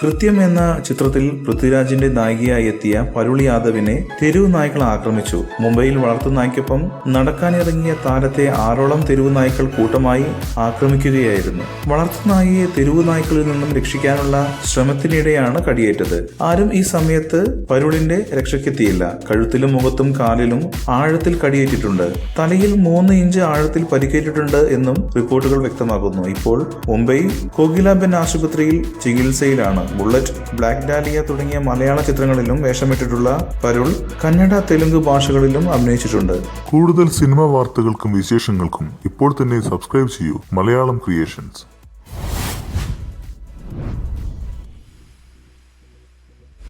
കൃത്യം എന്ന ചിത്രത്തിൽ പൃഥ്വിരാജിന്റെ നായികയായി എത്തിയ പരുൾ യാദവിനെ തെരുവ് നായ്ക്കൾ ആക്രമിച്ചു. മുംബൈയിൽ വളർത്തുനായ്ക്കൊപ്പം നടക്കാനിറങ്ങിയ താരത്തെ 6ഓളം തെരുവ് നായ്ക്കൾ കൂട്ടമായി ആക്രമിക്കുകയായിരുന്നു. വളർത്തുനായിയെ തെരുവ് നായ്ക്കളിൽ നിന്നും രക്ഷിക്കാനുള്ള ശ്രമത്തിനിടെയാണ് കടിയേറ്റത്. ആരും ഈ സമയത്ത് പരുളിന്റെ രക്ഷയ്ക്കെത്തിയില്ല. കഴുത്തിലും മുഖത്തും കാലിലും ആഴത്തിൽ കടിയേറ്റിട്ടുണ്ട്. തലയിൽ 3 ഇഞ്ച് ആഴത്തിൽ പരിക്കേറ്റിട്ടുണ്ട് എന്നും റിപ്പോർട്ടുകൾ വ്യക്തമാക്കുന്നു. ഇപ്പോൾ മുംബൈ കോകിലാബെൻ ആശുപത്രിയിൽ ചികിത്സയിലാണ്. ബുള്ളറ്റ്, ബ്ലാക്ക് ഡാലിയ തുടങ്ങിയ മലയാള ചിത്രങ്ങളിലും വേഷമിട്ടിട്ടുള്ള പരുൾ കന്നഡ, തെലുങ്ക് ഭാഷകളിലും അഭിനയിച്ചിട്ടുണ്ട്. കൂടുതൽ സിനിമാ വാർത്തകൾക്കും വിശേഷങ്ങൾക്കും ഇപ്പോൾ തന്നെ സബ്സ്ക്രൈബ് ചെയ്യൂ മലയാളം ക്രിയേഷൻസ്.